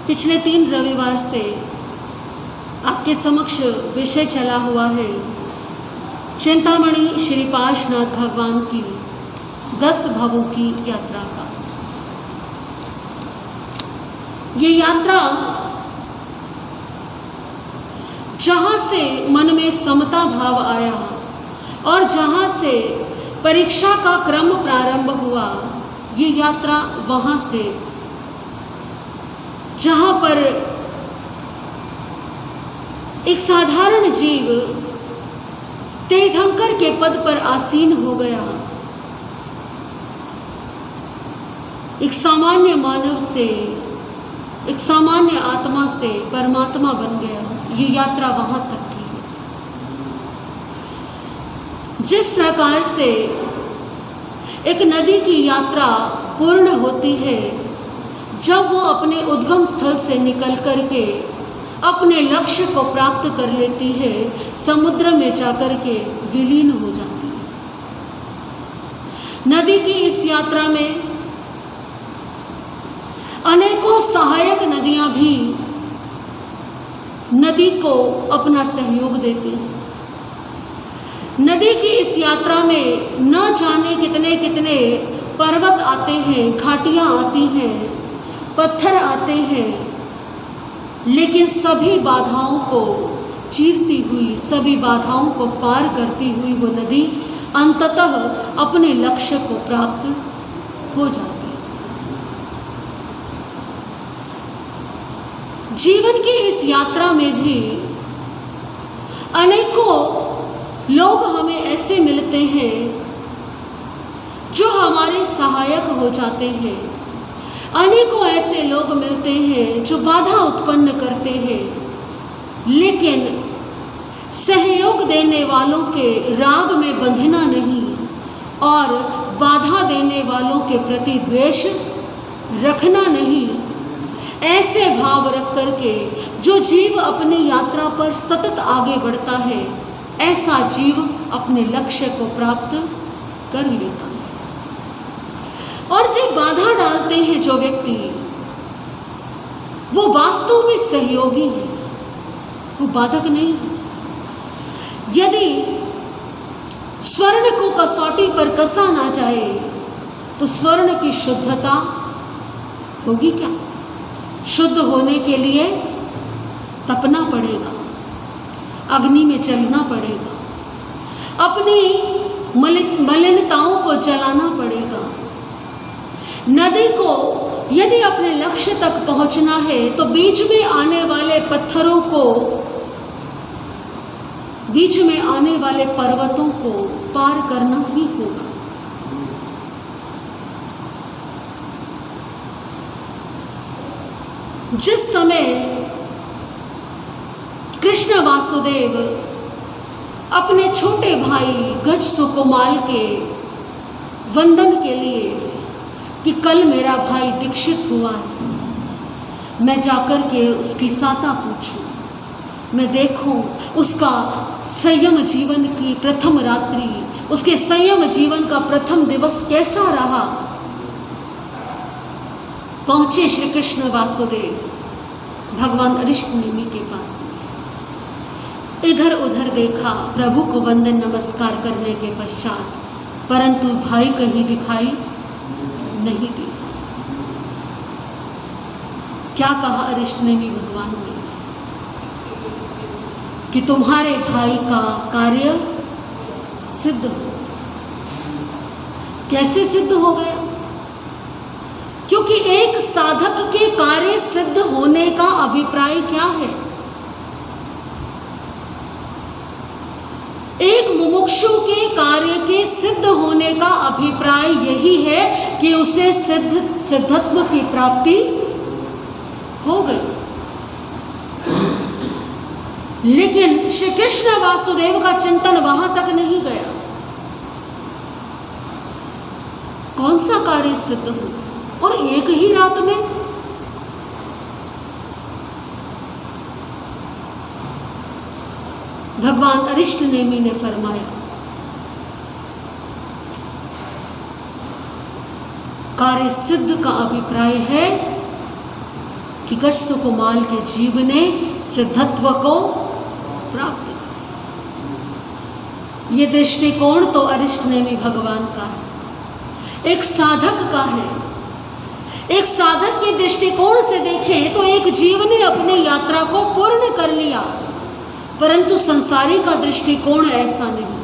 पिछले 3 रविवार से आपके समक्ष विषय चला हुआ है चिंतामणि श्री पार्श्वनाथ भगवान की 10 भवों की यात्रा का। ये यात्रा जहाँ से मन में समता भाव आया और जहाँ से परीक्षा का क्रम प्रारंभ हुआ, ये यात्रा वहाँ से जहाँ पर एक साधारण जीव तीर्थंकर के पद पर आसीन हो गया, एक सामान्य मानव से, एक सामान्य आत्मा से परमात्मा बन गया। ये यात्रा वहां तक की है। जिस प्रकार से एक नदी की यात्रा पूर्ण होती है जब वो अपने उद्गम स्थल से निकल करके अपने लक्ष्य को प्राप्त कर लेती है, समुद्र में जाकर के विलीन हो जाती है। नदी की इस यात्रा में अनेकों सहायक नदियां भी नदी को अपना सहयोग देती हैं। नदी की इस यात्रा में न जाने कितने कितने पर्वत आते हैं, घाटियां आती हैं, पत्थर आते हैं, लेकिन सभी बाधाओं को चीरती हुई, सभी बाधाओं को पार करती हुई वो नदी अंततः अपने लक्ष्य को प्राप्त हो जाती है। जीवन की इस यात्रा में भी अनेकों लोग हमें ऐसे मिलते हैं जो हमारे सहायक हो जाते हैं। अनेकों ऐसे लोग मिलते हैं जो बाधा उत्पन्न करते हैं, लेकिन सहयोग देने वालों के राग में बंधना नहीं और बाधा देने वालों के प्रति द्वेष रखना नहीं। ऐसे भाव रख करके जो जीव अपनी यात्रा पर सतत आगे बढ़ता है, ऐसा जीव अपने लक्ष्य को प्राप्त कर लेता है। और जो बाधा डालते हैं जो व्यक्ति, वो वास्तव में सहयोगी है, वो बाधक नहीं है। यदि स्वर्ण को कसौटी पर कसा ना जाए तो स्वर्ण की शुद्धता होगी क्या? शुद्ध होने के लिए तपना पड़ेगा, अग्नि में चलना पड़ेगा, अपनी मलिनताओं को जलाना पड़ेगा। नदी को यदि अपने लक्ष्य तक पहुंचना है तो बीच में आने वाले पत्थरों को, बीच में आने वाले पर्वतों को पार करना ही होगा। जिस समय कृष्ण वासुदेव अपने छोटे भाई गज सुकुमाल के वंदन के लिए कि कल मेरा भाई दीक्षित हुआ है, मैं जाकर के उसकी साता पूछूं, मैं देखूं उसका संयम जीवन की प्रथम रात्रि, उसके संयम जीवन का प्रथम दिवस कैसा रहा। पहुंचे श्री कृष्ण वासुदेव भगवान अरिष्टनेमि के पास में। इधर उधर देखा, प्रभु को वंदन नमस्कार करने के पश्चात, परंतु भाई कहीं दिखाई नहीं दिया। क्या कहा अरिष्टनेमि भगवान ने कि तुम्हारे भाई का कार्य सिद्ध हो। कैसे सिद्ध हो गया? क्योंकि एक साधक के कार्य सिद्ध होने का अभिप्राय क्या है? एक मुमुक्षु के कार्य के सिद्ध होने का अभिप्राय यही है कि उसे सिद्धत्व की प्राप्ति हो गई। लेकिन श्री कृष्ण वासुदेव का चिंतन वहां तक नहीं गया। कौन सा कार्य सिद्ध हो? और एक ही रात में। भगवान अरिष्टनेमि ने फरमाया, कार्य सिद्ध का अभिप्राय है कि गज सुकुमाल के जीव ने सिद्धत्व को प्राप्त किया। ये दृष्टिकोण तो अरिष्टनेमी भगवान का है, एक साधक का है। एक साधक के दृष्टिकोण से देखें तो एक जीव ने अपनी यात्रा को पूर्ण कर लिया, परंतु संसारी का दृष्टिकोण ऐसा नहीं।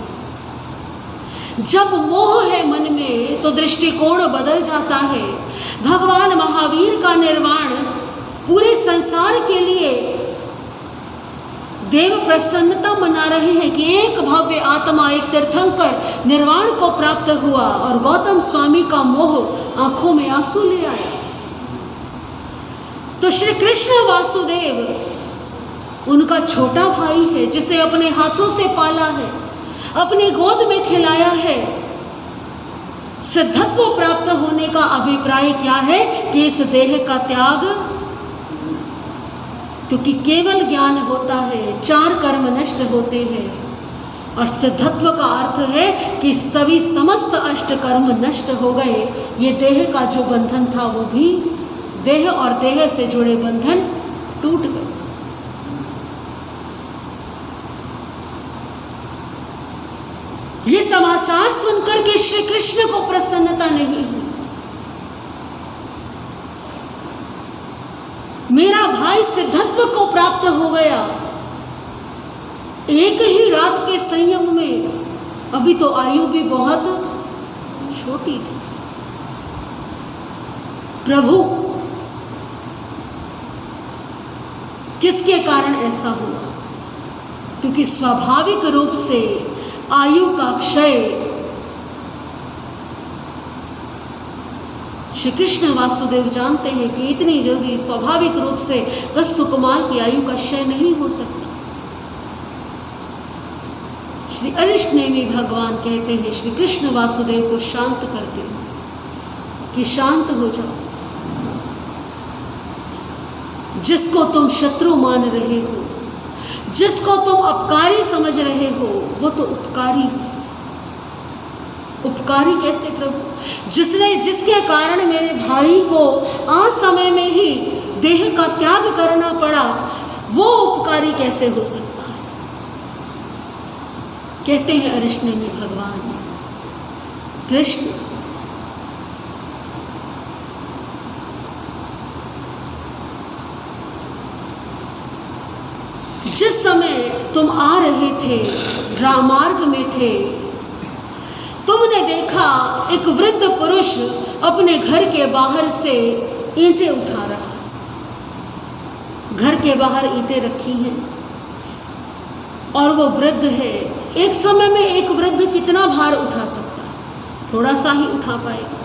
जब मोह है मन में तो दृष्टिकोण बदल जाता है। भगवान महावीर का निर्वाण पूरे संसार के लिए देव प्रसन्नता मना रहे हैं कि एक भव्य आत्मा, एक तीर्थंकर निर्वाण को प्राप्त हुआ और गौतम स्वामी का मोह आंखों में आंसू ले आया। तो श्री कृष्ण वासुदेव उनका छोटा भाई है, जिसे अपने हाथों से पाला है, अपनी गोद में खिलाया है। सिद्धत्व प्राप्त होने का अभिप्राय क्या है कि इस देह का त्याग, क्योंकि केवल ज्ञान होता है, 4 कर्म नष्ट होते हैं। और सिद्धत्व का अर्थ है कि सभी समस्त अष्ट कर्म नष्ट हो गए। ये देह का जो बंधन था वो भी, देह और देह से जुड़े बंधन टूट गए। ये समाचार सुनकर के श्री कृष्ण को प्रसन्नता नहीं हुई। मेरा भाई सिद्धत्व को प्राप्त हो गया एक ही रात के संयम में। अभी तो आयु भी बहुत छोटी थी। प्रभु, किसके कारण ऐसा हुआ? क्योंकि स्वाभाविक रूप से आयु का क्षय श्री कृष्ण वासुदेव जानते हैं कि इतनी जल्दी स्वाभाविक रूप से गज सुकुमाल की आयु का क्षय नहीं हो सकता। श्री अरिष्टनेमी भगवान कहते हैं, श्री कृष्ण वासुदेव को शांत करते हैं कि शांत हो जाओ। जिसको तुम शत्रु मान रहे हो, जिसको तुम अपकारी समझ रहे हो, वो तो उपकारी है। उपकारी कैसे प्रभु? जिसके कारण मेरे भाई को असमय में ही देह का त्याग करना पड़ा, वो उपकारी कैसे हो सकता है? कहते हैं अरिष्टनेमी भगवान, कृष्ण, जिस समय तुम आ रहे थे, रामार्ग में थे, तुमने देखा एक वृद्ध पुरुष अपने घर के बाहर से ईंटें उठा रहा है। घर के बाहर ईंटें रखी हैं और वो वृद्ध है। एक समय में एक वृद्ध कितना भार उठा सकता है? थोड़ा सा ही उठा पाएगा।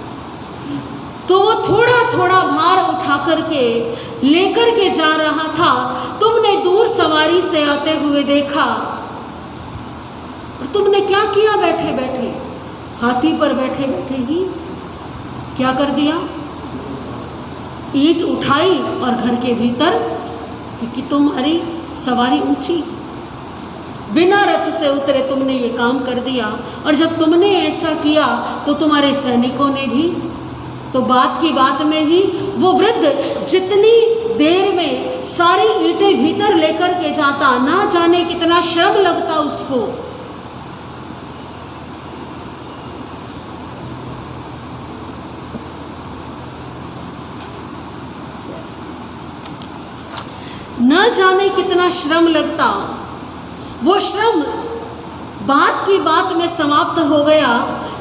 तो वो थोड़ा थोड़ा भार उठा करके लेकर के जा रहा था। तुमने दूर सवारी से आते हुए देखा और तुमने क्या किया? बैठे बैठे, हाथी पर बैठे बैठे ही क्या कर दिया? ईंट उठाई और घर के भीतर, क्योंकि तुम्हारी सवारी ऊंची, बिना रथ से उतरे तुमने ये काम कर दिया। और जब तुमने ऐसा किया तो तुम्हारे सैनिकों ने भी, तो बात की बात में ही वो वृद्ध जितनी देर में सारी ईंटें भीतर लेकर के जाता, ना जाने कितना श्रम लगता उसको। न जाने कितना श्रम लगता। वो श्रम बात की बात में समाप्त हो गया।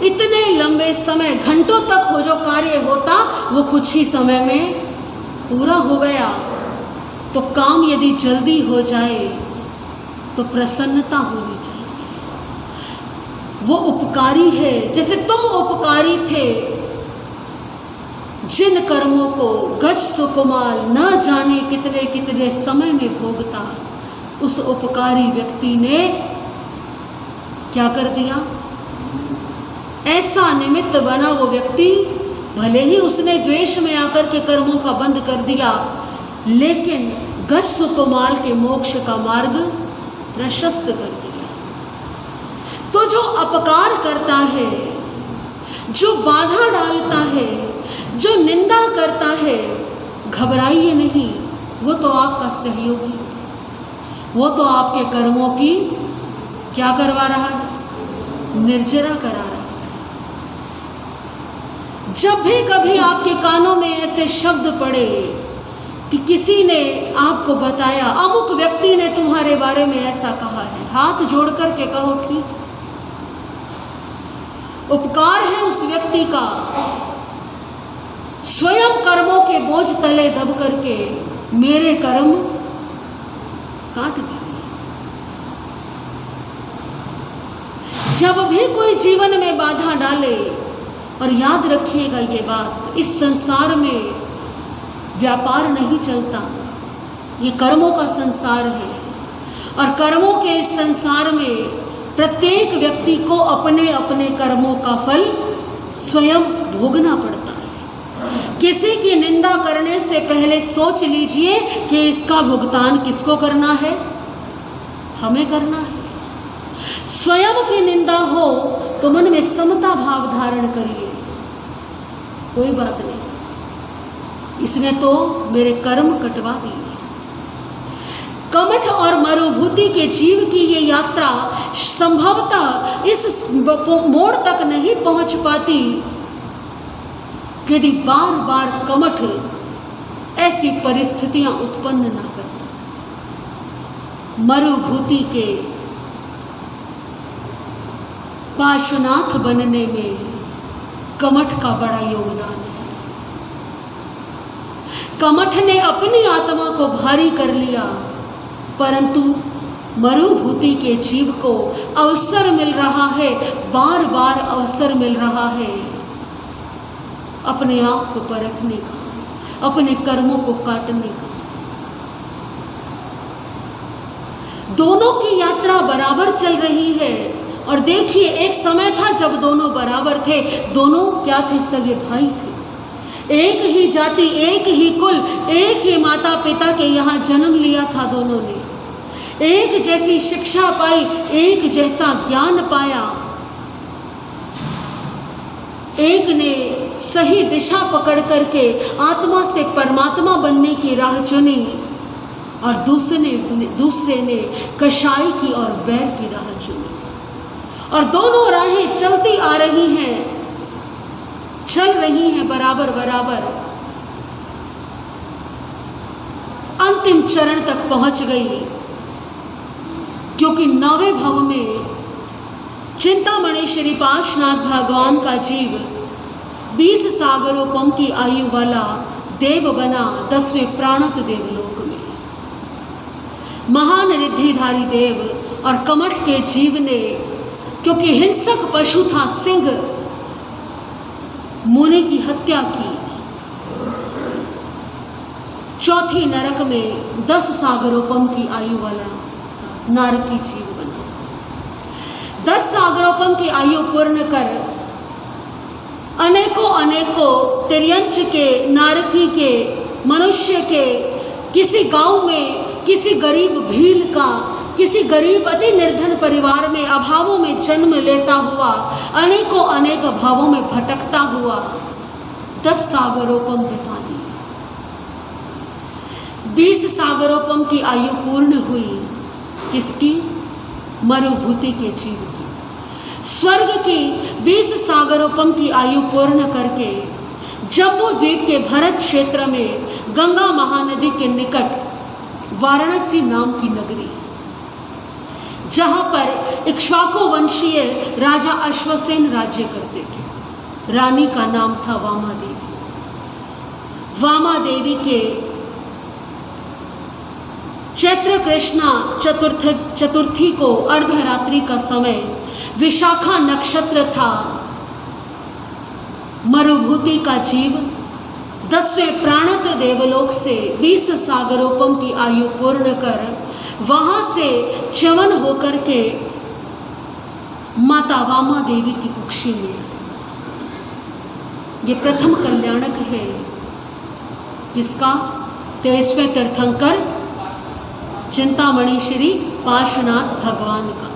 इतने लंबे समय, घंटों तक हो जो कार्य होता, वो कुछ ही समय में पूरा हो गया। तो काम यदि जल्दी हो जाए तो प्रसन्नता होनी चाहिए। वो उपकारी है, जैसे तुम उपकारी थे। जिन कर्मों को गज सुकुमाल न जाने कितने कितने समय में भोगता, उस उपकारी व्यक्ति ने क्या कर दिया? ऐसा निमित्त बना वो व्यक्ति, भले ही उसने द्वेष में आकर के कर्मों का बंद कर दिया, लेकिन गज सुकुमाल के मोक्ष का मार्ग प्रशस्त कर दिया। तो जो अपकार करता है, जो बाधा डालता है, जो निंदा करता है, घबराइए नहीं, वो तो आपका सहयोगी है, वो तो आपके कर्मों की क्या करवा रहा है? निर्जरा करा रहा है। जब भी कभी आपके कानों में ऐसे शब्द पड़े कि किसी ने आपको बताया, अमुक व्यक्ति ने तुम्हारे बारे में ऐसा कहा है, हाथ जोड़ करके कहो ठीक, उपकार है उस व्यक्ति का, स्वयं कर्मों के बोझ तले दब करके मेरे कर्म काट दिए। जब भी कोई जीवन में बाधा डाले, और याद रखिएगा ये बात, इस संसार में व्यापार नहीं चलता, ये कर्मों का संसार है, और कर्मों के इस संसार में प्रत्येक व्यक्ति को अपने अपने कर्मों का फल स्वयं भोगना पड़ता है। किसी की निंदा करने से पहले सोच लीजिए कि इसका भुगतान किसको करना है? हमें करना है। स्वयं की निंदा हो तो मन में समता भाव धारण करिए, कोई बात नहीं, इसने तो मेरे कर्म कटवा दिए। कमठ और मरुभूति के जीव की ये यात्रा संभवतः इस मोड़ तक नहीं पहुंच पाती यदि बार बार कमठ ऐसी परिस्थितियां उत्पन्न ना करता। मरुभूति के पार्श्वनाथ बनने में कमठ का बड़ा योगदान है। कमठ ने अपनी आत्मा को भारी कर लिया, परंतु मरुभूति के जीव को अवसर मिल रहा है, बार बार अवसर मिल रहा है अपने आप को परखने का, अपने कर्मों को काटने का। दोनों की यात्रा बराबर चल रही है। और देखिए, एक समय था जब दोनों बराबर थे, दोनों क्या थे? सगे भाई थे, एक ही जाति, एक ही कुल, एक ही माता पिता के यहाँ जन्म लिया था दोनों ने, एक जैसी शिक्षा पाई, एक जैसा ज्ञान पाया। एक ने सही दिशा पकड़ करके आत्मा से परमात्मा बनने की राह चुनी, और दूसरे ने कषाय की और बैर की राह चुनी। और दोनों राहें चलती आ रही हैं, चल रही हैं बराबर बराबर, अंतिम चरण तक पहुंच गई। क्योंकि 9वें भव में चिंतामणि श्री पार्श्वनाथ भगवान का जीव 20 सागरोपम की आयु वाला देव बना 10वें प्राणत देवलोक में। महान रिद्धिधारी देव और कमठ के जीव ने, क्योंकि हिंसक पशु था सिंह, मुनि की हत्या की। चौथी नरक में 10 सागरोपम की आयु वाला नारकी जीव बना। 10 सागरोपम की आयु पूर्ण कर अनेकों अनेकों तिर्यंच के, नारकी के, मनुष्य के, किसी गांव में किसी गरीब भील का, किसी गरीब अति निर्धन परिवार में अभावों में जन्म लेता हुआ, अनेकों अनेक भावों में भटकता हुआ 10 सागरोपम बिता दिए। 20 सागरोपम की आयु पूर्ण हुई, किसकी? मरुभूति के जीव की। स्वर्ग की 20 सागरोपम की आयु पूर्ण करके जम्बू द्वीप के भरत क्षेत्र में गंगा महानदी के निकट वाराणसी नाम की नगरी, जहां पर इक्ष्वाकु वंशीय राजा अश्वसेन राज्य करते थे। रानी का नाम था वामा देवी। वामा देवी के चैत्र कृष्णा चतुर्थी को अर्धरात्रि का समय, विशाखा नक्षत्र था। मरुभूति का जीव 10वें प्राणत देवलोक से 20 सागरोपम की आयु पूर्ण कर वहां से च्यवन होकर के माता वामा देवी की कुक्षी में, ये प्रथम कल्याणक है किसका? 23वें तीर्थंकर चिंतामणि श्री पार्श्वनाथ भगवान का।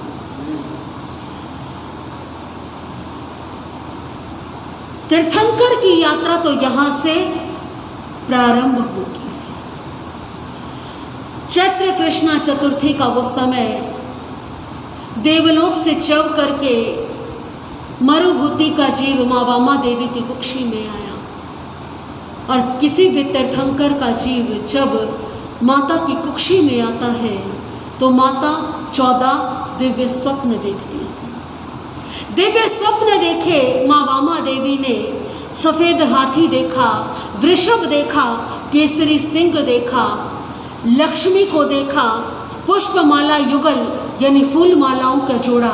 तीर्थंकर की यात्रा तो यहां से प्रारंभ होगी। चैत्र कृष्णा चतुर्थी का वो समय, देवलोक से चव करके मरुभूति का जीव माँ वामा देवी की कुक्षी में आया। और किसी भी तीर्थंकर का जीव जब माता की कुक्षी में आता है तो माता 14 दिव्य स्वप्न देखती है। दिव्य स्वप्न देखे माँ वामा देवी ने सफेद हाथी देखा, वृषभ देखा, केसरी सिंह देखा, लक्ष्मी को देखा, पुष्पमाला युगल यानी फूल मालाओं का जोड़ा,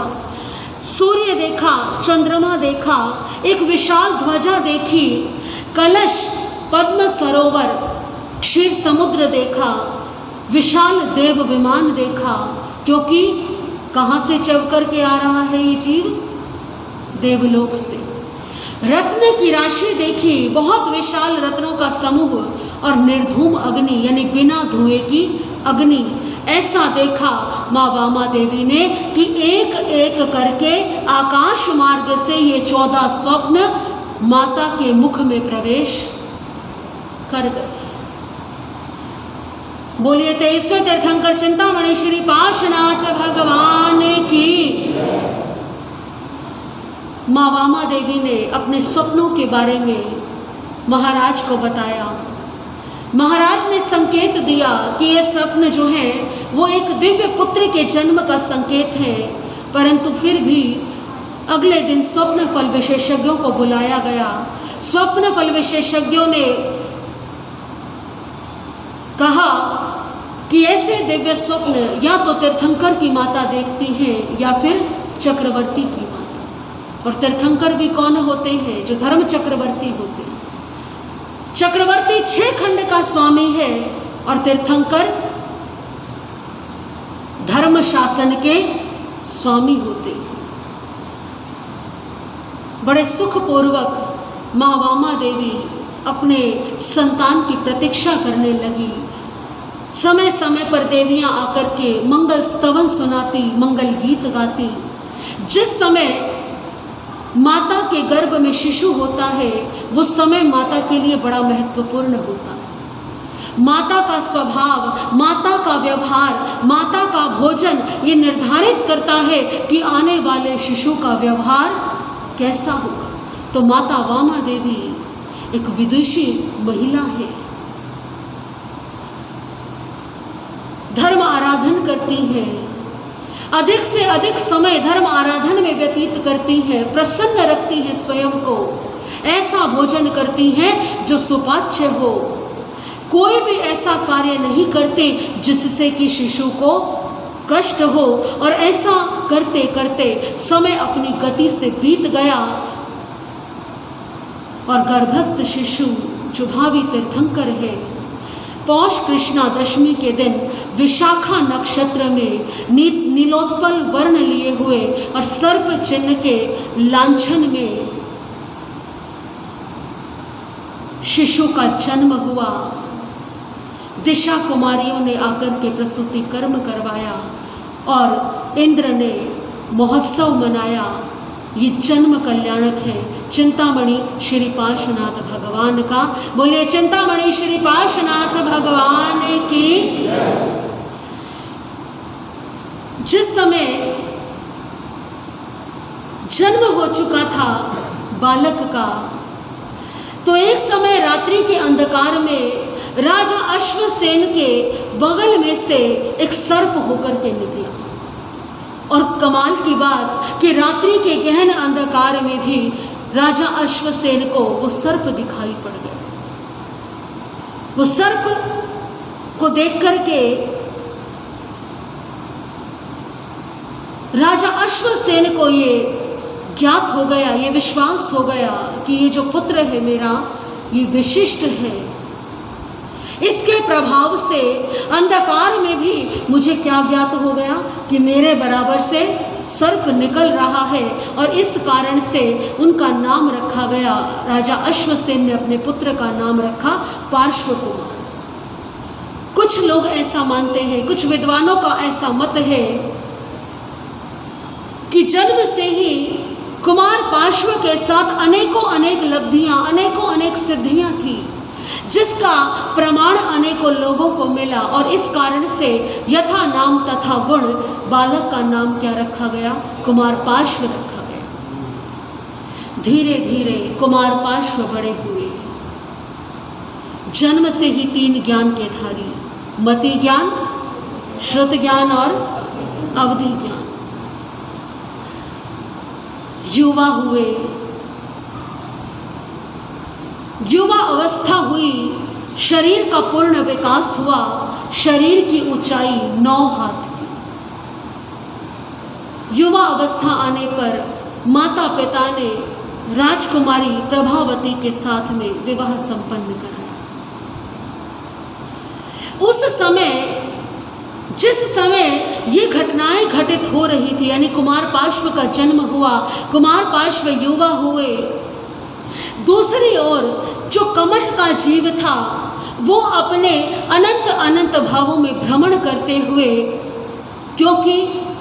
सूर्य देखा, चंद्रमा देखा, एक विशाल ध्वजा देखी, कलश, पद्म सरोवर, क्षीर समुद्र देखा, विशाल देव विमान देखा। क्योंकि कहाँ से चव करके आ रहा है ये जीव? देवलोक से। रत्न की राशि देखी, बहुत विशाल रत्नों का समूह और निर्धूम अग्नि यानी बिना धुएं की अग्नि। ऐसा देखा माँ वामा देवी ने कि एक एक करके आकाश मार्ग से ये 14 स्वप्न माता के मुख में प्रवेश कर गए। बोलिए 23वें तीर्थंकर चिंतामणि श्री पार्श्वनाथ भगवान की। माँ वामा देवी ने अपने स्वप्नों के बारे में महाराज को बताया। महाराज ने संकेत दिया कि ये स्वप्न जो है वो एक दिव्य पुत्र के जन्म का संकेत है, परंतु फिर भी अगले दिन स्वप्न फल विशेषज्ञों को बुलाया गया। स्वप्न फल विशेषज्ञों ने कहा कि ऐसे दिव्य स्वप्न या तो तीर्थंकर की माता देखती हैं या फिर चक्रवर्ती की माता। और तीर्थंकर भी कौन होते हैं? जो धर्म चक्रवर्ती होते हैं। चक्रवर्ती 6 खंड का स्वामी है और तीर्थंकर धर्म शासन के स्वामी होते हैं। बड़े सुखपूर्वक माँ वामा देवी अपने संतान की प्रतीक्षा करने लगी। समय समय पर देवियां आकर के मंगल स्तवन सुनाती, मंगल गीत गाती। जिस समय माता के गर्भ में शिशु होता है वो समय माता के लिए बड़ा महत्वपूर्ण होता है। माता का स्वभाव, माता का व्यवहार, माता का भोजन ये निर्धारित करता है कि आने वाले शिशु का व्यवहार कैसा होगा। तो माता वामा देवी एक विदुषी महिला है, धर्म आराधन करती हैं, अधिक से अधिक समय धर्म आराधन में व्यतीत करती हैं, प्रसन्न रखती हैं स्वयं को, ऐसा भोजन करती हैं जो सुपाच्य हो। कोई भी ऐसा कार्य नहीं करते जिससे कि शिशु को कष्ट हो। और ऐसा करते करते समय अपनी गति से बीत गया और गर्भस्थ शिशु जो भावी तीर्थंकर है, पौष कृष्णा दशमी के दिन विशाखा नक्षत्र में नीलोत्पल वर्ण लिए हुए और सर्प चिन्ह के लांछन में शिशु का जन्म हुआ। दिशा कुमारियों ने आकर के प्रसूति कर्म करवाया और इंद्र ने महोत्सव मनाया। ये जन्म कल्याणक है चिंतामणि श्री पार्श्वनाथ भगवान का। बोलिए चिंतामणि श्री पार्श्वनाथ भगवान की। जिस समय जन्म हो चुका था बालक का, तो एक समय रात्रि के अंधकार में राजा अश्वसेन के बगल में से एक सर्प होकर के निकला। और कमाल की बात कि रात्रि के गहन अंधकार में भी राजा अश्वसेन को वो सर्प दिखाई पड़ गया। वो सर्प को देख करके राजा अश्वसेन को ये ज्ञात हो गया, ये विश्वास हो गया कि ये जो पुत्र है मेरा ये विशिष्ट है। इसके प्रभाव से अंधकार में भी मुझे क्या ज्ञात हो गया कि मेरे बराबर से सर्प निकल रहा है। और इस कारण से उनका नाम रखा गया, राजा अश्वसेन ने अपने पुत्र का नाम रखा पार्श्वकुमार। कुछ लोग ऐसा मानते हैं, कुछ विद्वानों का ऐसा मत है कि जन्म से ही कुमार पार्श्व के साथ अनेकों अनेक लब्धियां, अनेकों अनेक सिद्धियां थी, जिसका प्रमाण अनेकों लोगों को मिला, और इस कारण से यथा नाम तथा गुण बालक का नाम क्या रखा गया? कुमार पार्श्व रखा गया। धीरे धीरे कुमार पार्श्व बड़े हुए, जन्म से ही 3 ज्ञान के धारी, मति ज्ञान, श्रुत ज्ञान और अवधि ज्ञान। युवा हुए, युवा अवस्था हुई, शरीर का पूर्ण विकास हुआ, शरीर की ऊंचाई 9 हाथ की। युवा अवस्था आने पर माता पिता ने राजकुमारी प्रभावती के साथ में विवाह संपन्न कराया। उस समय, जिस समय ये घटनाएं घटित हो रही थी, यानी कुमार पार्श्व का जन्म हुआ, कुमार पार्श्व युवा हुए, दूसरी ओर जो कमठ का जीव था वो अपने अनंत अनंत भावों में भ्रमण करते हुए, क्योंकि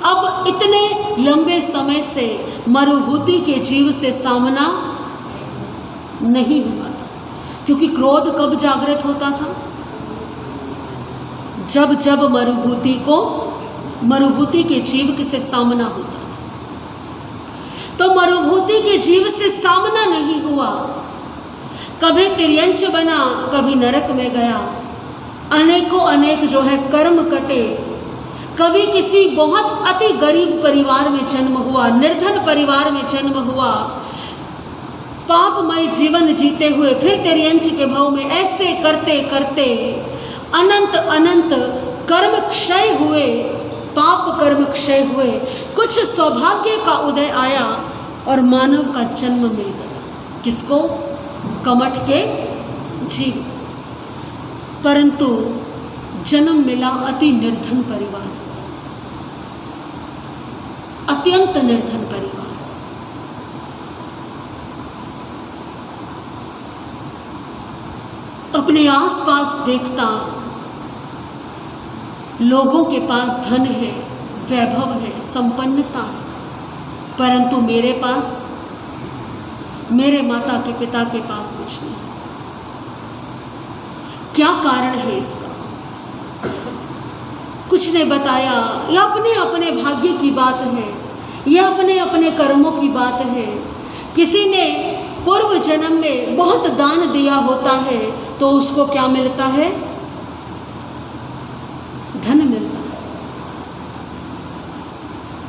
अब इतने लंबे समय से मरुभूति के जीव से सामना नहीं हुआ था, क्योंकि क्रोध कब जागृत होता था? जब जब मरुभूति के जीव से सामना होता था। तो मरुभूति के जीव से सामना नहीं हुआ, कभी तिर्यंच बना, कभी नरक में गया, अनेकों अनेक जो है कर्म कटे, कभी किसी बहुत अति गरीब परिवार में जन्म हुआ, निर्धन परिवार में जन्म हुआ, पापमय जीवन जीते हुए फिर तिर्यंच के भाव में ऐसे करते करते अनंत अनंत कर्म क्षय हुए, पाप कर्म क्षय हुए, कुछ सौभाग्य का उदय आया और मानव का जन्म मिल गया। किसको? कमठ के जीव। परंतु जन्म मिला अति निर्धन परिवार, अत्यंत निर्धन परिवार। अपने आसपास देखता, लोगों के पास धन है, वैभव है, संपन्नता है, परंतु मेरे पास, मेरे माता के पिता के पास कुछ नहीं। क्या कारण है इसका? कुछ ने बताया, यह अपने अपने भाग्य की बात है, यह अपने अपने कर्मों की बात है। किसी ने पूर्व जन्म में बहुत दान दिया होता है तो उसको क्या मिलता है? धन मिलता है।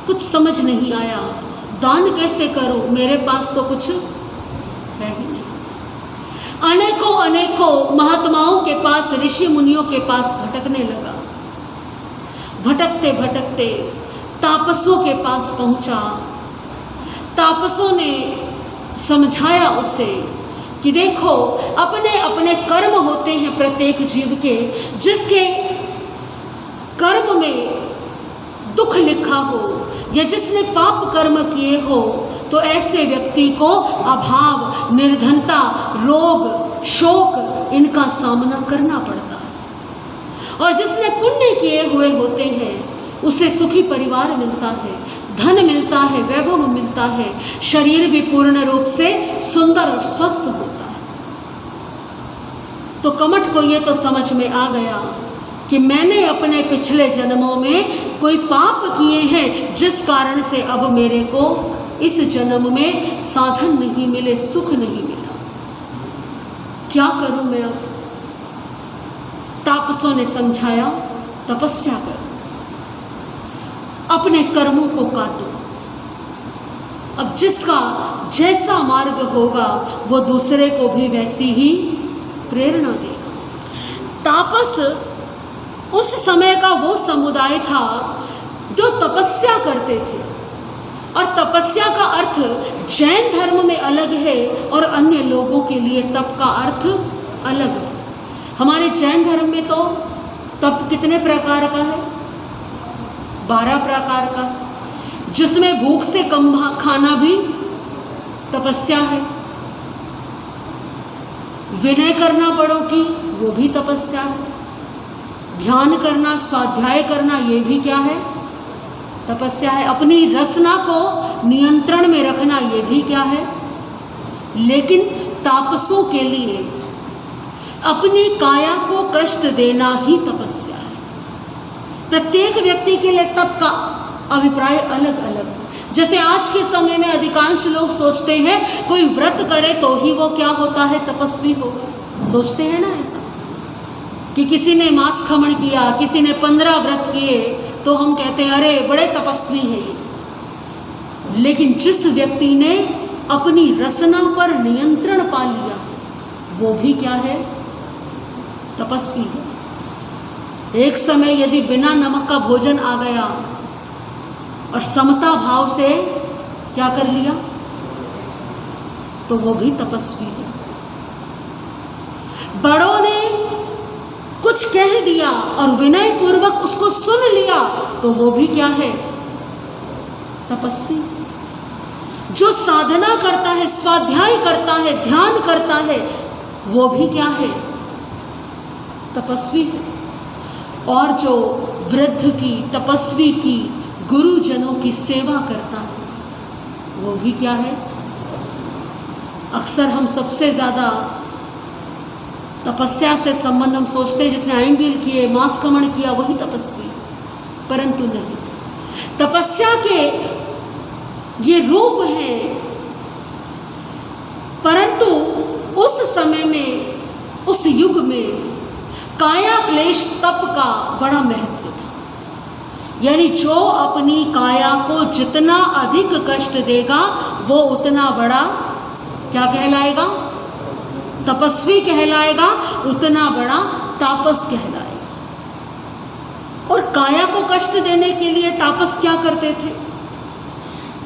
कुछ समझ नहीं आया, दान कैसे करो, मेरे पास तो कुछ है ही नहीं। अनेकों अनेकों महात्माओं के पास, ऋषि मुनियों के पास भटकने लगा। भटकते भटकते तापसों के पास पहुंचा। तापसों ने समझाया उसे कि देखो, अपने अपने कर्म होते हैं प्रत्येक जीव के, जिसके कर्म में दुख लिखा हो या जिसने पाप कर्म किए हो, तो ऐसे व्यक्ति को अभाव, निर्धनता, रोग, शोक इनका सामना करना पड़ता है। और जिसने पुण्य किए हुए होते हैं उसे सुखी परिवार मिलता है, धन मिलता है, वैभव मिलता है, शरीर भी पूर्ण रूप से सुंदर और स्वस्थ होता है। तो कमठ को ये तो समझ में आ गया कि मैंने अपने पिछले जन्मों में कोई पाप किए हैं, जिस कारण से अब मेरे को इस जन्म में साधन नहीं मिले, सुख नहीं मिला। क्या करूं मैं अब? तापसों ने समझाया, तपस्या करो, अपने कर्मों को काटो। अब जिसका जैसा मार्ग होगा वो दूसरे को भी वैसी ही प्रेरणा देगा। तापस उस समय का वो समुदाय था जो तपस्या करते थे, और तपस्या का अर्थ जैन धर्म में अलग है और अन्य लोगों के लिए तप का अर्थ अलग है। हमारे जैन धर्म में तो तप कितने प्रकार का है? 12 प्रकार का, जिसमें भूख से कम खाना भी तपस्या है, विनय करना बड़ों की वो भी तपस्या है, ध्यान करना, स्वाध्याय करना ये भी क्या है? तपस्या है। अपनी रसना को नियंत्रण में रखना ये भी क्या है? लेकिन तापसों के लिए अपनी काया को कष्ट देना ही तपस्या है। प्रत्येक व्यक्ति के लिए तप का अभिप्राय अलग अलग है। जैसे आज के समय में अधिकांश लोग सोचते हैं कोई व्रत करे तो ही वो क्या होता है, तपस्वी होगा। सोचते हैं ना ऐसा, कि किसी ने मांस खमण किया, किसी ने 15 व्रत किए तो हम कहते हैं अरे बड़े तपस्वी है ये। लेकिन जिस व्यक्ति ने अपनी रसना पर नियंत्रण पा लिया वो भी क्या है, तपस्वी है। एक समय यदि बिना नमक का भोजन आ गया और समता भाव से क्या कर लिया तो वो भी तपस्वी है। बड़ों ने कुछ कह दिया और विनय पूर्वक उसको सुन लिया तो वो भी क्या है, तपस्वी। जो साधना करता है, स्वाध्याय करता है, ध्यान करता है, वो भी क्या है, तपस्वी है। और जो वृद्ध की, तपस्वी की, गुरुजनों की सेवा करता है वो भी क्या है। अक्सर हम सबसे ज़्यादा तपस्या से संबंध हम सोचते हैं जिसने आइंबिल किए, मांस खमण किया वही तपस्वी, परंतु नहीं। तपस्या के ये रूप हैं, परंतु उस समय में, उस युग में काया क्लेश तप का बड़ा महत्व था। यानी जो अपनी काया को जितना अधिक कष्ट देगा वो उतना बड़ा क्या कहलाएगा, तपस्वी कहलाएगा, उतना बड़ा तापस कहलाएगा। और काया को कष्ट देने के लिए तापस क्या करते थे,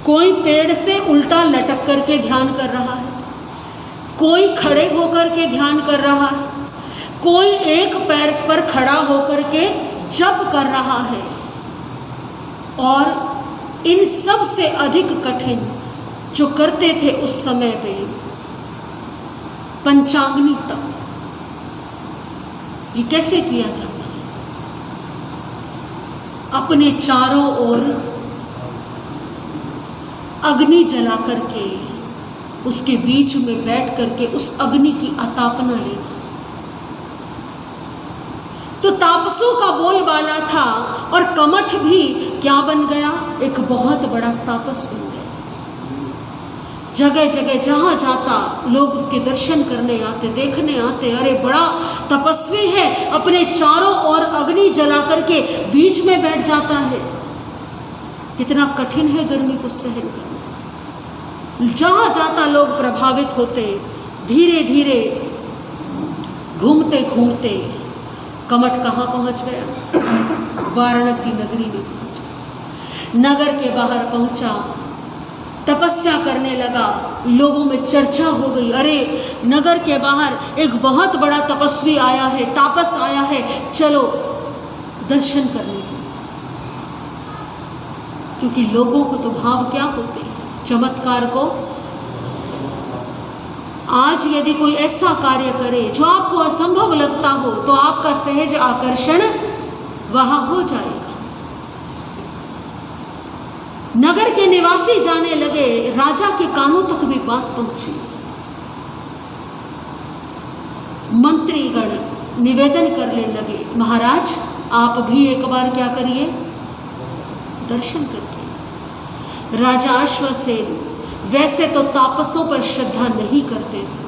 कोई पेड़ से उल्टा लटक करके ध्यान कर रहा है, कोई खड़े होकर के ध्यान कर रहा है, कोई एक पैर पर खड़ा होकर के जप कर रहा है। और इन सब से अधिक कठिन जो करते थे उस समय पे पंचाग्नि तप। ये कैसे किया जाता है, अपने चारों ओर अग्नि जला करके उसके बीच में बैठ करके उस अग्नि की अतापना लेना। तो तापसों का बोलबाला था और कमठ भी क्या बन गया, एक बहुत बड़ा तापस बन गया। जगह जगह जहाँ जाता लोग उसके दर्शन करने आते, देखने आते, अरे बड़ा तपस्वी है, अपने चारों ओर अग्नि जला करके बीच में बैठ जाता है। कितना कठिन है गर्मी को सहन करना। जहाँ जाता लोग प्रभावित होते, धीरे धीरे घूमते घूमते कमठ कहाँ पहुँच गया, वाराणसी नगरी में पहुँचा। नगर के बाहर पहुँचा, तपस्या करने लगा, लोगों में चर्चा हो गई, अरे नगर के बाहर एक बहुत बड़ा तपस्वी आया है, तापस आया है, चलो दर्शन कर लीजिए। क्योंकि लोगों को तो भाव क्या होते हैं, चमत्कार को। आज यदि कोई ऐसा कार्य करे जो आपको असंभव लगता हो तो आपका सहज आकर्षण वहां हो जाएगा। नगर के निवासी जाने लगे, राजा के कानों तक भी बात पहुंची। मंत्रीगण निवेदन करने लगे, महाराज आप भी एक बार क्या करिए, दर्शन करके। राजा अश्वसेन वैसे तो तापसों पर श्रद्धा नहीं करते थे,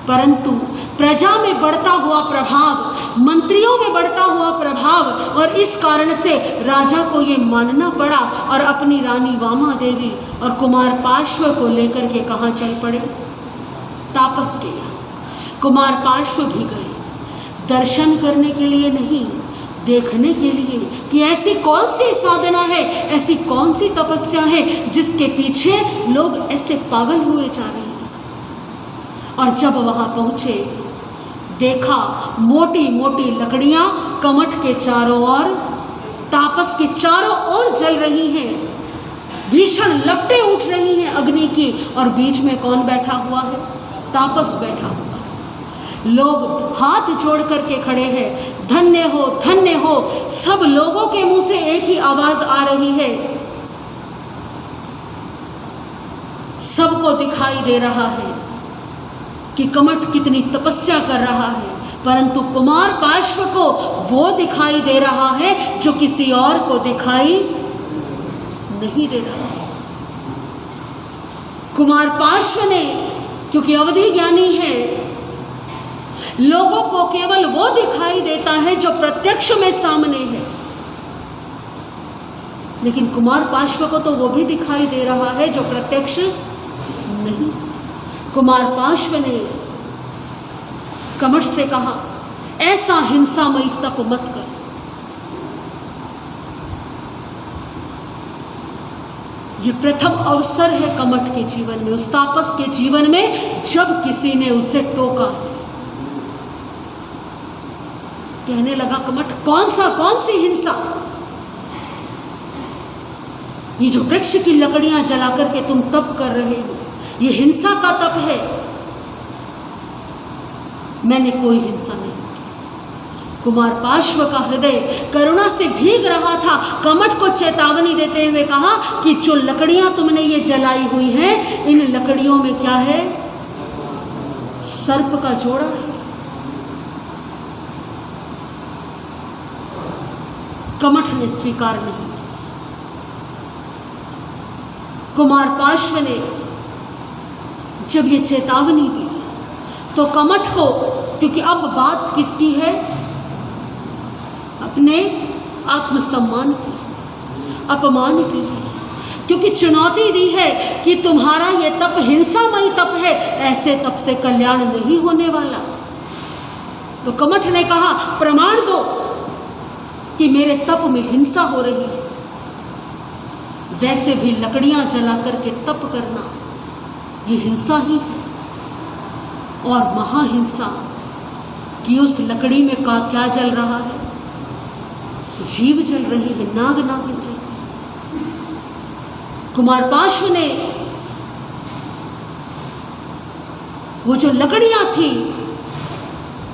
परंतु प्रजा में बढ़ता हुआ प्रभाव, मंत्रियों में बढ़ता हुआ प्रभाव, और इस कारण से राजा को ये मानना पड़ा और अपनी रानी वामा देवी और कुमार पार्श्व को लेकर के कहाँ चल पड़े, तापस के यहाँ। कुमार पार्श्व भी गए, दर्शन करने के लिए नहीं, देखने के लिए कि ऐसी कौन सी साधना है, ऐसी कौन सी तपस्या है जिसके पीछे लोग ऐसे पागल हुए जा रहे हैं। और जब वहां पहुंचे, देखा मोटी मोटी लकड़ियां कमठ के चारों ओर, तापस के चारों ओर जल रही हैं, भीषण लपटें उठ रही हैं अग्नि की, और बीच में कौन बैठा हुआ है, तापस बैठा हुआ है। लोग हाथ जोड़ करके खड़े हैं, धन्य हो धन्य हो। सब लोगों के मुंह से एक ही आवाज आ रही है, सबको दिखाई दे रहा है कि कमठ कितनी तपस्या कर रहा है, परंतु कुमार पार्श्व को वो दिखाई दे रहा है जो किसी और को दिखाई नहीं दे रहा है। कुमार पार्श्व ने, क्योंकि अवधि ज्ञानी है, लोगों को केवल वो दिखाई देता है जो प्रत्यक्ष में सामने है, लेकिन कुमार पार्श्व को तो वो भी दिखाई दे रहा है जो प्रत्यक्ष नहीं। कुमार पार्श्व ने कमठ से कहा, ऐसा हिंसामयी तप मत कर। ये प्रथम अवसर है कमठ के जीवन में, उस तापस के जीवन में जब किसी ने उसे टोका। कहने लगा, कमठ कौन सी हिंसा? ये जो वृक्ष की लकड़ियां जला करके तुम तप कर रहे हो, ये हिंसा का तप है। मैंने कोई हिंसा नहीं की। कुमार पार्श्व का हृदय करुणा से भीग रहा था। कमठ को चेतावनी देते हुए कहा कि जो लकड़ियां तुमने ये जलाई हुई हैं, इन लकड़ियों में क्या है? सर्प का जोड़ा है। कमठ ने स्वीकार नहीं किया। कुमार पार्श्व ने जब ये चेतावनी दी तो कमठ को, क्योंकि अब बात किसकी है? अपने आत्मसम्मान की, अपमान की है, क्योंकि चुनौती दी है कि तुम्हारा ये तप हिंसामयी तप है, ऐसे तप से कल्याण नहीं होने वाला। तो कमठ ने कहा, प्रमाण दो कि मेरे तप में हिंसा हो रही है। वैसे भी लकड़ियां जला करके तप करना ये हिंसा ही है, और महाहिंसा कि उस लकड़ी में क्या जल रहा है? जीव जल रही है, नाग नागिन जल रही है। कुमार पार्श्व ने वो जो लकड़ियां थी,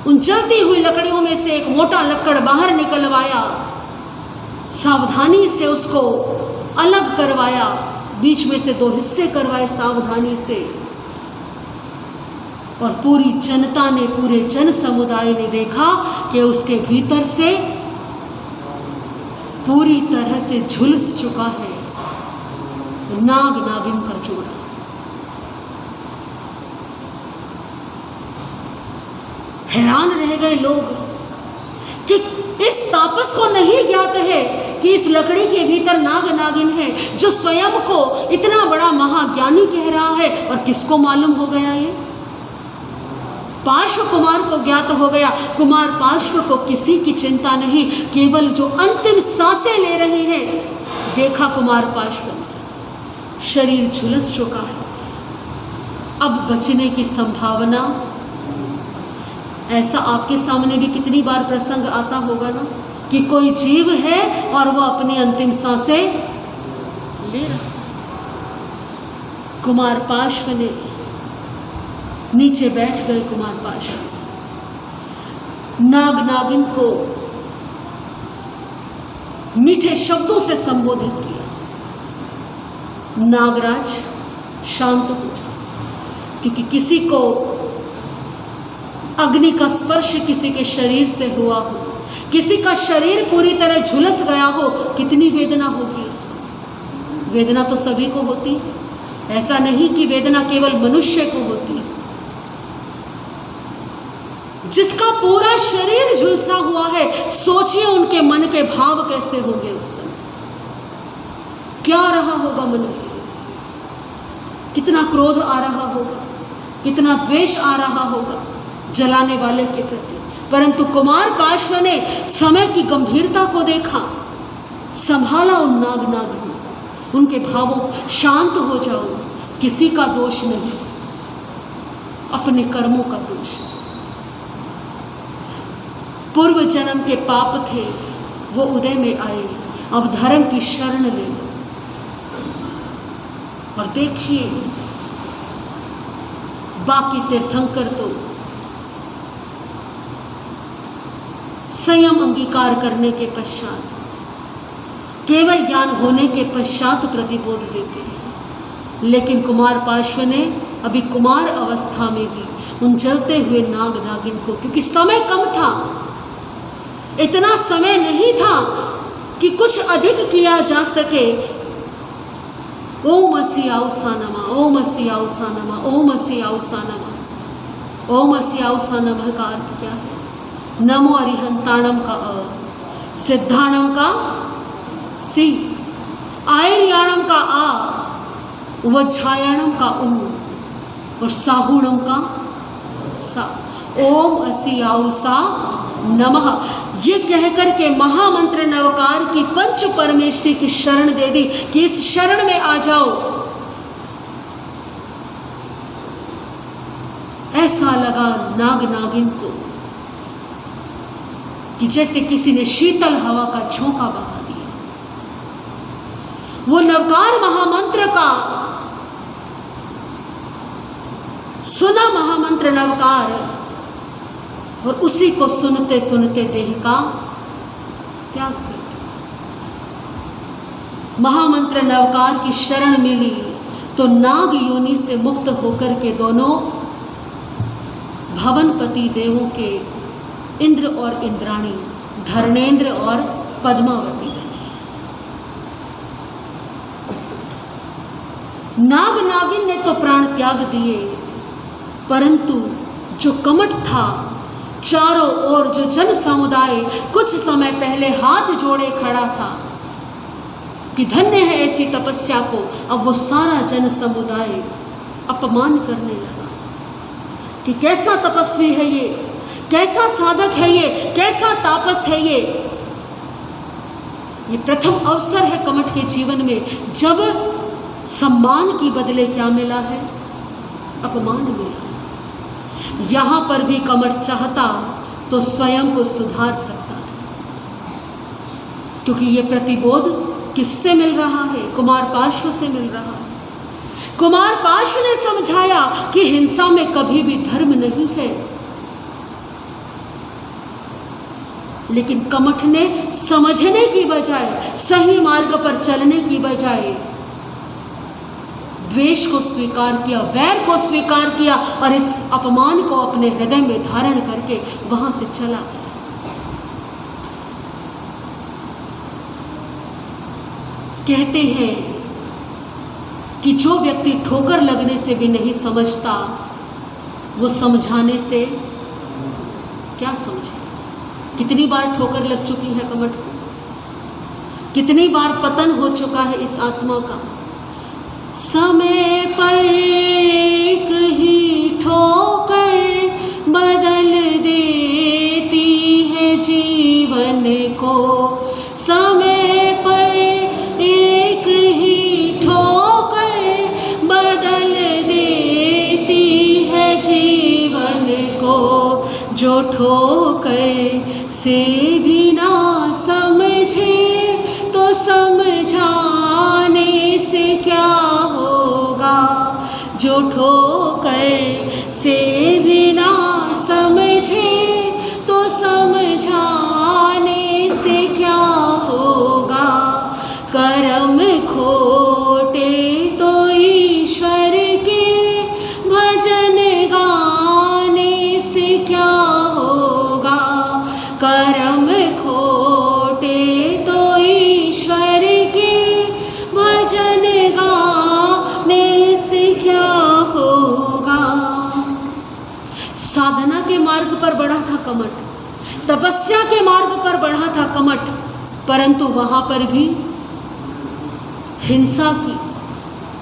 उन जलती हुई लकड़ियों में से एक मोटा लकड़ बाहर निकलवाया, सावधानी से उसको अलग करवाया, बीच में से 2 हिस्से करवाए सावधानी से, और पूरी जनता ने, पूरे जन समुदाय ने देखा कि उसके भीतर से पूरी तरह से झुलस चुका है नाग नागिन का जोड़ा। हैरान रह गए लोग कि इस तापस को नहीं ज्ञात है कि इस लकड़ी के भीतर नाग नागिन है, जो स्वयं को इतना बड़ा महाज्ञानी कह रहा है। और किसको मालूम हो गया? ये पार्श्व कुमार को ज्ञात हो गया। कुमार पार्श्व को किसी की चिंता नहीं, केवल जो अंतिम सांसें ले रहे हैं, देखा कुमार पार्श्व ने शरीर झुलस चुका है, अब बचने की संभावना। ऐसा आपके सामने भी कितनी बार प्रसंग आता होगा ना, कि कोई जीव है और वो अपनी अंतिम सांसें ले रहा। कुमार पार्श्व ने नीचे बैठ गए। कुमार पार्श्व नाग नागिन को मीठे शब्दों से संबोधित किया, नागराज शांत हो, क्योंकि किसी को अग्नि का स्पर्श किसी के शरीर से हुआ हो, किसी का शरीर पूरी तरह झुलस गया हो, कितनी वेदना होगी उसको। वेदना तो सभी को होती है, ऐसा नहीं कि वेदना केवल मनुष्य को होती है। जिसका पूरा शरीर झुलसा हुआ है, सोचिए उनके मन के भाव कैसे होंगे उस समय, क्या रहा होगा मन में, कितना क्रोध आ रहा होगा, कितना द्वेष आ रहा होगा जलाने वाले के प्रति। परंतु कुमार पार्श्व ने समय की गंभीरता को देखा, संभाला उन नाग नागिन, उनके भावों, शांत हो जाओ, किसी का दोष नहीं, अपने कर्मों का दोष। पूर्व जन्म के पाप थे वो उदय में आए, अब धर्म की शरण ले लो। और देखिए बाकी तीर्थंकर तो संयम अंगीकार करने के पश्चात, केवल ज्ञान होने के पश्चात प्रतिबोध देते हैं, लेकिन कुमार पार्श्व ने अभी कुमार अवस्था में भी उन जलते हुए नाग नागिन को, क्योंकि समय कम था, इतना समय नहीं था कि कुछ अधिक किया जा सके। ओम असि आउसा नमः, ओम असि आउसा नमः, ओम असि आउसा नमः। ओम असि आउसा नमः का अर्थ क्या है? नमो अरिहंताणम का अ, सिद्धाणम का सी, आयर्याणम का आ, वज्रायणम का उ और साहुणम का सा। ओम असि आउसा नमः ये कहकर के महामंत्र नवकार की पंच परमेष्टि की शरण दे दी कि इस शरण में आ जाओ। ऐसा लगा नाग नागिन को कि जैसे किसी ने शीतल हवा का झोंका बहा दिया। वो नवकार महामंत्र का सुना महामंत्र नवकार और उसी को सुनते सुनते देह का त्याग कर दिया। महामंत्र नवकार की शरण मिली तो नाग योनि से मुक्त होकर के दोनों भवनपति देवों के इंद्र और इंद्राणी, धर्मेंद्र और पद्मावती बने। नाग नागिन ने तो प्राण त्याग दिए, परंतु जो कमठ था, चारों ओर जो जन समुदाय कुछ समय पहले हाथ जोड़े खड़ा था कि धन्य है ऐसी तपस्या को, अब वो सारा जन समुदाय अपमान करने लगा कि कैसा तपस्वी है ये, कैसा साधक है ये, कैसा तापस है ये। ये प्रथम अवसर है कमठ के जीवन में जब सम्मान की बदले क्या मिला है? अपमान मिला। यहां पर भी कमठ चाहता तो स्वयं को सुधार सकता था, क्योंकि ये प्रतिबोध किससे मिल रहा है? कुमार पार्श्व से मिल रहा है। कुमार पार्श्व ने समझाया कि हिंसा में कभी भी धर्म नहीं है, लेकिन कमठ ने समझने की बजाय, सही मार्ग पर चलने की बजाय द्वेष को स्वीकार किया, वैर को स्वीकार किया और इस अपमान को अपने हृदय में धारण करके वहां से चला गया। कहते हैं कि जो व्यक्ति ठोकर लगने से भी नहीं समझता, वो समझाने से क्या समझे? कितनी बार ठोकर लग चुकी है कमठ को, कितनी बार पतन हो चुका है इस आत्मा का। समय पर एक ही ठोकर बदल देती है जीवन को। समय पर एक ही ठोकर बदल देती है जीवन को। जो ठोकर से भी ना समझे तो समझाने से क्या होगा। जो ठोकर से भी ना समझे तो समझाने से क्या होगा। कर्म खोटे तो ईश्वर के भजन गाने से क्या होगा। कर्म खोटे तो ईश्वर के भजन गाने से क्या होगा। साधना के मार्ग पर बढ़ा था कमठ, तपस्या के मार्ग पर बढ़ा था कमठ, परंतु वहां पर भी हिंसा की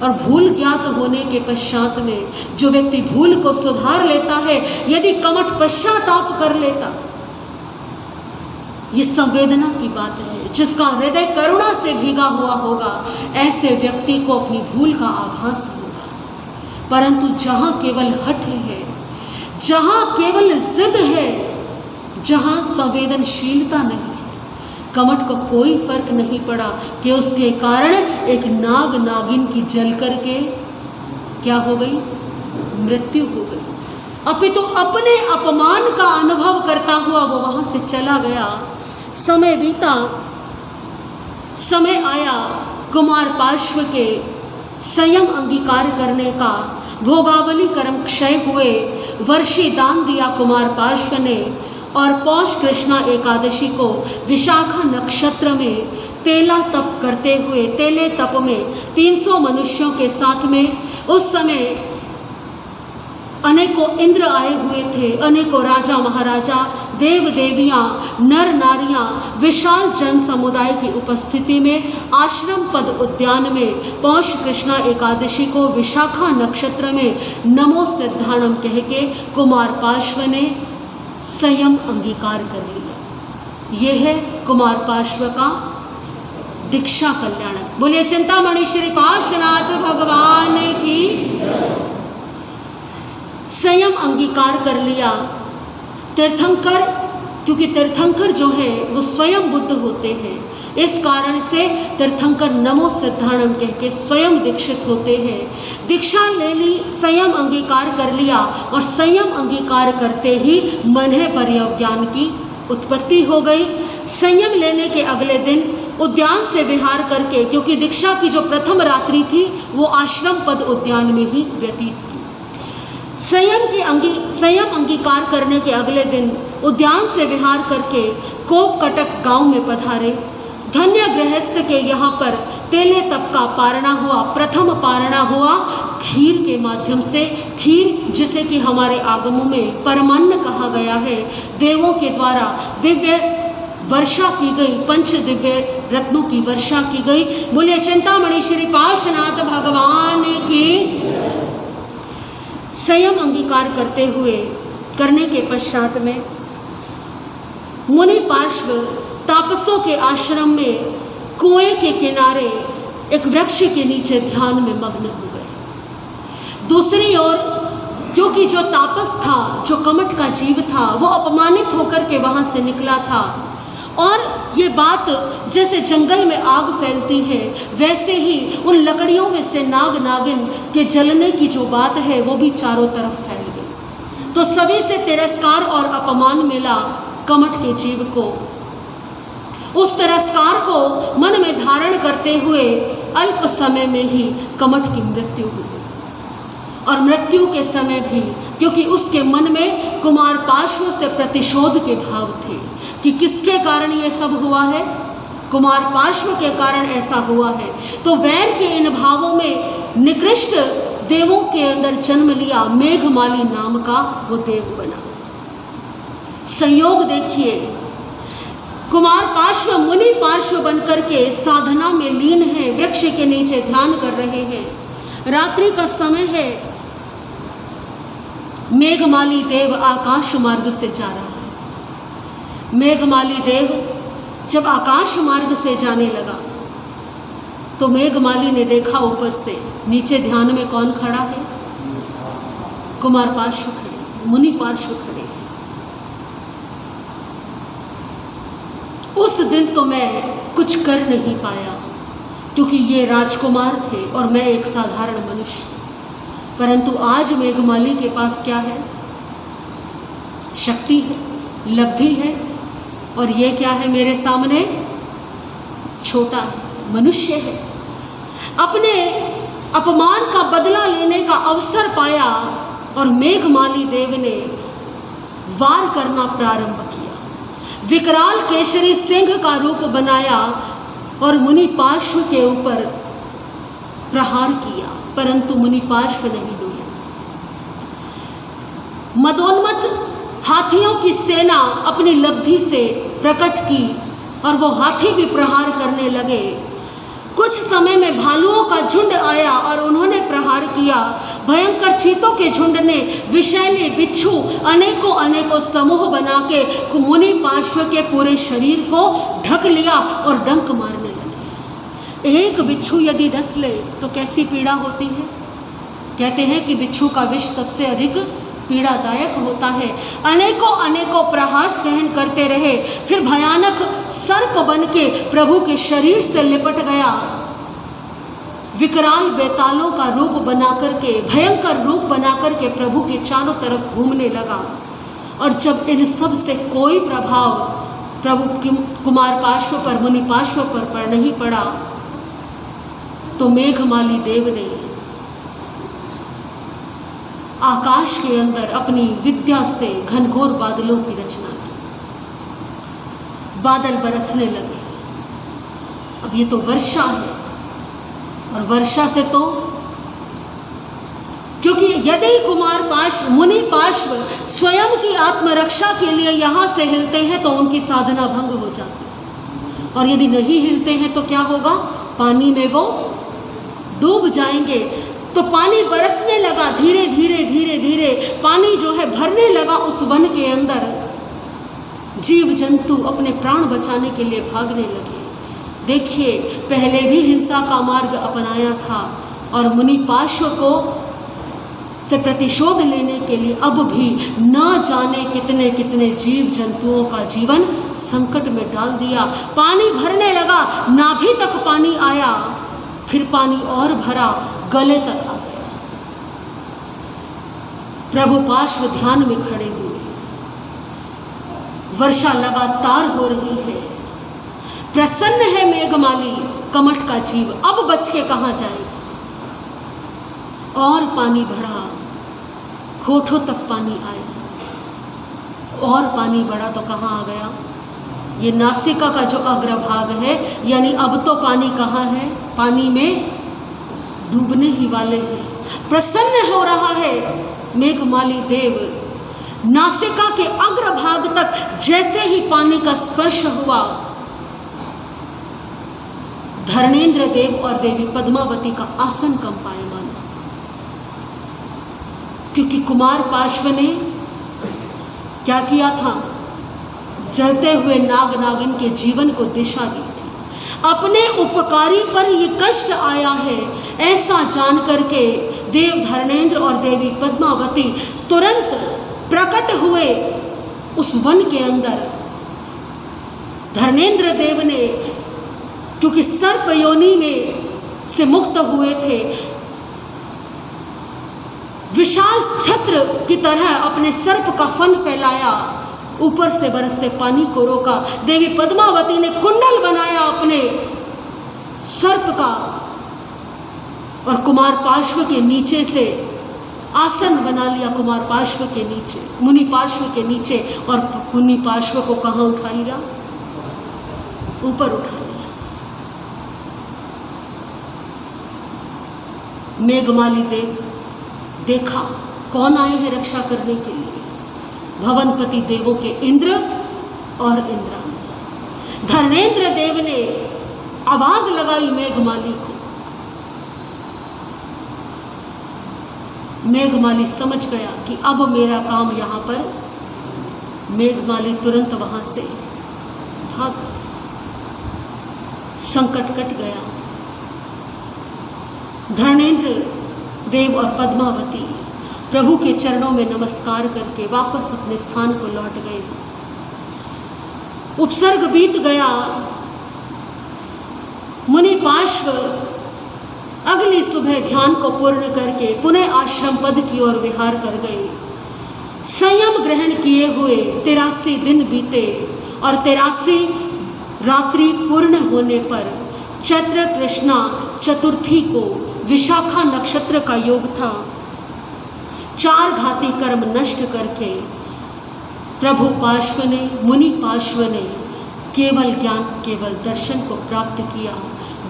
और भूल ज्ञात होने के पश्चात में जो व्यक्ति भूल को सुधार लेता है, यदि कमठ पश्चाताप कर लेता, ये संवेदना की बात है। जिसका हृदय करुणा से भीगा हुआ होगा, ऐसे व्यक्ति को अपनी भूल का आभास होगा। परंतु जहां केवल हठ है, जहां केवल जिद है, जहां संवेदनशीलता नहीं है, कमठ को कोई फर्क नहीं पड़ा कि उसके कारण एक नाग नागिन की जल करके क्या हो गई? मृत्यु हो गई। अपितु तो अपने अपमान का अनुभव करता हुआ वो वहां से चला गया। समय बीता, समय आया कुमार पार्श्व के संयम अंगीकार करने का, भोगावली कर्म क्षय हुए, वर्षी दान दिया कुमार पार्श्व ने, और पौष कृष्णा एकादशी को विशाखा नक्षत्र में तेला तप करते हुए, तेले तप में 300 मनुष्यों के साथ में, उस समय अनेकों इंद्र आए हुए थे, अनेकों राजा महाराजा, देव देवियां, नर नारियां, विशाल जन समुदाय की उपस्थिति में आश्रम पद उद्यान में पौष कृष्णा एकादशी को विशाखा नक्षत्र में नमो सिद्धाणम कह के कुमार पार्श्व ने संयम अंगीकार कर लिया। यह है कुमार पार्श्व का दीक्षा कल्याणक। बोलिए चिंतामणि श्री पार्श्वनाथ भगवान की। संयम अंगीकार कर लिया। तीर्थंकर, क्योंकि तीर्थंकर जो है वो स्वयं बुद्ध होते हैं, इस कारण से तीर्थंकर नमो सिद्धाणम कह के स्वयं दीक्षित होते हैं। दीक्षा ले ली, संयम अंगीकार कर लिया, और संयम अंगीकार करते ही मन है पर्यज्ञान की उत्पत्ति हो गई। संयम लेने के अगले दिन उद्यान से विहार करके, क्योंकि दीक्षा की जो प्रथम रात्रि थी वो आश्रम पद उद्यान में ही व्यतीत की। संयम अंगीकार करने के अगले दिन उद्यान से विहार करके कोप कटक गांव में पधारे। धन्य गृहस्थ के यहाँ पर तेले तप का पारणा हुआ। प्रथम पारणा हुआ खीर के माध्यम से। खीर जिसे कि हमारे आगमों में परमान्न कहा गया है, देवों के द्वारा दिव्य वर्षा की गई, पंच दिव्य रत्नों की वर्षा की गई। बोलिए चिंतामणि श्री पार्श्वनाथ भगवान की। संयम अंगीकार करने के पश्चात में मुनि पार्श्व तापसों के आश्रम में कुएं के किनारे एक वृक्ष के नीचे ध्यान में मग्न हो गए। दूसरी ओर क्योंकि जो तापस था, जो कमठ का जीव था, वो अपमानित होकर के वहां से निकला था, और ये बात जैसे जंगल में आग फैलती है वैसे ही उन लकड़ियों में से नाग नागिन के जलने की जो बात है वो भी चारों तरफ फैल गई। तो सभी से तिरस्कार और अपमान मिला कमठ के जीव को। उस तिरस्कार को मन में धारण करते हुए अल्प समय में ही कमठ की मृत्यु हुई। और मृत्यु के समय भी, क्योंकि उसके मन में कुमार पार्श्व से प्रतिशोध के भाव थे कि किसके कारण ये सब हुआ है, कुमार पार्श्व के कारण ऐसा हुआ है, तो वैर के इन भावों में निकृष्ट देवों के अंदर जन्म लिया। मेघमाली नाम का वो देव बना। संयोग देखिए, कुमार पार्श्व मुनि पार्श्व बनकर के साधना में लीन है, वृक्ष के नीचे ध्यान कर रहे हैं। रात्रि का समय है, मेघमाली देव आकाश मार्ग से जा रहा है। मेघमाली देव जब आकाश मार्ग से जाने लगा तो मेघमाली ने देखा ऊपर से, नीचे ध्यान में कौन खड़ा है? कुमार पार्श्व खड़े, मुनि पार्श्व खड़े। उस दिन तो मैं कुछ कर नहीं पाया क्योंकि ये राजकुमार थे और मैं एक साधारण मनुष्य। परंतु आज मेघमाली के पास क्या है? शक्ति है, लब्धि है, और ये क्या है मेरे सामने? छोटा है, मनुष्य है। अपने अपमान का बदला लेने का अवसर पाया और मेघमाली देव ने वार करना प्रारंभ किया। विकराल केसरी सिंह का रूप बनाया और मुनि पार्श्व के ऊपर प्रहार किया, परंतु मुनि पार्श्व नहीं डोले। मदोन्मत्त हाथियों की सेना अपनी लब्धि से प्रकट की और वो हाथी भी प्रहार करने लगे। कुछ समय में भालुओं का झुंड आया और उन्होंने प्रहार किया। भयंकर चीतों के झुंड ने विषैले बिच्छू अनेकों समूह बना के मुनि पार्श्व के पूरे शरीर को ढक लिया और डंक मारने लगे। एक बिच्छू यदि डस ले तो कैसी पीड़ा होती है? कहते हैं कि बिच्छू का विष सबसे अधिक पीड़ादायक होता है। अनेकों प्रहार सहन करते रहे, फिर भयानक सर्प बन के प्रभु के शरीर से लिपट गया। विकराल बेतालों का रूप बनाकर के, भयंकर रूप बनाकर के प्रभु के चारों तरफ घूमने लगा। और जब इन सब से कोई प्रभाव प्रभु कुमार पार्श्व पर, मुनि पार्श्व पर नहीं पड़ा, तो मेघमाली देव ने आकाश के अंदर अपनी विद्या से घनघोर बादलों की रचना की। बादल बरसने लगे। अब ये तो वर्षा है, और वर्षा से तो, क्योंकि यदि कुमार पार्श्व, मुनि पार्श्व स्वयं की आत्मरक्षा के लिए यहाँ से हिलते हैं तो उनकी साधना भंग हो जाती है, और यदि नहीं हिलते हैं तो क्या होगा? पानी में वो डूब जाएंगे। तो पानी बरसने लगा, धीरे धीरे धीरे धीरे पानी जो है भरने लगा उस वन के अंदर। जीव जंतु अपने प्राण बचाने के लिए भागने लगे। देखिए, पहले भी हिंसा का मार्ग अपनाया था, और मुनि पार्श्व को से प्रतिशोध लेने के लिए अब भी न जाने कितने कितने जीव जंतुओं का जीवन संकट में डाल दिया। पानी भरने लगा, नाभि तक पानी आया, फिर पानी और भरा, गले तक आ गया। प्रभु पार्श्व ध्यान में खड़े हुए। वर्षा लगातार हो रही है। प्रसन्न है मेघमाली, कमठ का जीव, अब बच के कहाँ जाए? और पानी भरा, होठों तक पानी आया, और पानी बढ़ा तो कहाँ आ गया? ये नासिका का जो अग्रभाग है, यानी अब तो पानी कहाँ है? पानी में डूबने ही वाले हैं। प्रसन्न हो रहा है मेघमाली देव। नासिका के अग्रभाग तक जैसे ही पानी का स्पर्श हुआ, धर्मेंद्र देव और देवी पद्मावती का आसन कंपायमान, क्योंकि कुमार पार्श्व ने क्या किया था? जलते हुए नाग नागिन के जीवन को दिशा दी थी। अपने उपकारी पर ये कष्ट आया है, ऐसा जान करके देव धर्मेंद्र और देवी पद्मावती तुरंत प्रकट हुए उस वन के अंदर। धर्मेंद्र देव ने, क्योंकि सर्प योनि में से मुक्त हुए थे, विशाल छत्र की तरह अपने सर्प का फन फैलाया, ऊपर से बरसते पानी को रोका। देवी पद्मावती ने कुंडल बनाया अपने सर्प का, और कुमार पार्श्व के नीचे से आसन बना लिया, कुमार पार्श्व के नीचे, मुनि पार्श्व के नीचे, और मुनि पार्श्व को कहाँ उठा लिया? ऊपर उठा लिया। मेघमाली देव देखा कौन आए हैं रक्षा करने के लिए? भवनपति देवों के इंद्र और इंद्राणी। धर्मेंद्र देव ने आवाज लगाई मेघमाली को। मेघमाली समझ गया कि अब मेरा काम यहाँ पर। मेघमाली तुरंत वहां से भाग, संकट कट गया। धर्मेंद्र देव और पद्मावती प्रभु के चरणों में नमस्कार करके वापस अपने स्थान को लौट गए। उपसर्ग बीत गया। मुनि पार्श्व अगली सुबह ध्यान को पूर्ण करके पुनः आश्रम पद की ओर विहार कर गए। संयम ग्रहण किए हुए 83 दिन बीते, और 83 रात्रि पूर्ण होने पर चैत्र कृष्णा चतुर्थी को विशाखा नक्षत्र का योग था। 4 घाती कर्म नष्ट करके प्रभु पार्श्व ने, मुनि पार्श्व ने केवल ज्ञान, केवल दर्शन को प्राप्त किया।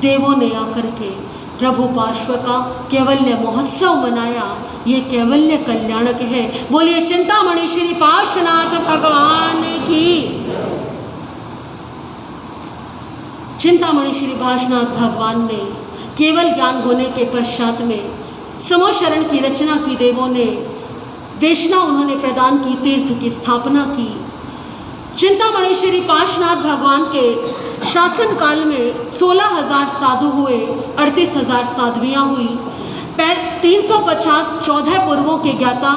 देवों ने आकर के प्रभु पार्श्व का कैवल्य महोत्सव मनाया। ये कैवल्य कल्याणक है। बोलिए चिंतामणि श्री पार्श्वनाथ भगवान की। चिंतामणि श्री पार्श्वनाथ भगवान ने केवल ज्ञान होने के पश्चात में समोशरण की रचना की। देवों ने देशना उन्होंने प्रदान की, तीर्थ की स्थापना की। चिंतामणि श्री पार्श्वनाथ भगवान के शासन काल में 16,000 साधु हुए, 38,000 साध्वियाँ हुई, 350 14 पूर्वों के ज्ञाता,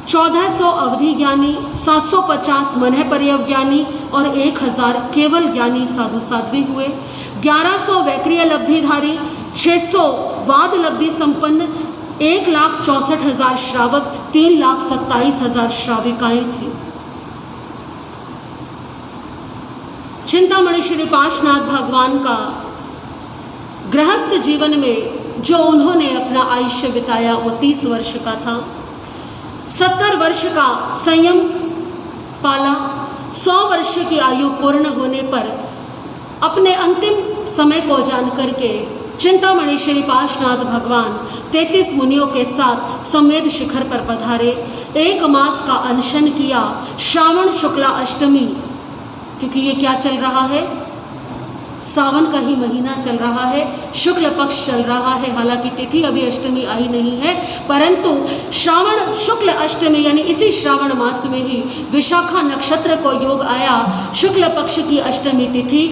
1400 अवधि ज्ञानी, 750 मनः पर्यव ज्ञानी और 1000 केवल ज्ञानी साधु साध्वी हुए। 1100 वैक्रिय लब्धिधारी, 600 वाद लब्धि संपन्न, 1,64,000 श्रावक, 3,27,000 श्राविकाएं थी। चिंतामणि श्री पार्श्वनाथ भगवान का गृहस्थ जीवन में जो उन्होंने अपना आयुष्य बिताया वो 30 वर्ष का था। 70 वर्ष का संयम पाला। 100 वर्ष की आयु पूर्ण होने पर अपने अंतिम समय को जान करके चिंतामणि श्री पार्श्वनाथ भगवान 33 मुनियों के साथ समेत शिखर पर पधारे। 1 मास का अनशन किया। श्रावण शुक्ला अष्टमी, क्योंकि ये क्या चल रहा है, सावन का ही महीना चल रहा है, शुक्ल पक्ष चल रहा है। हालांकि तिथि अभी अष्टमी आई नहीं है, परंतु श्रावण शुक्ल अष्टमी यानी इसी श्रावण मास में ही विशाखा नक्षत्र को योग आया। शुक्ल पक्ष की अष्टमी तिथि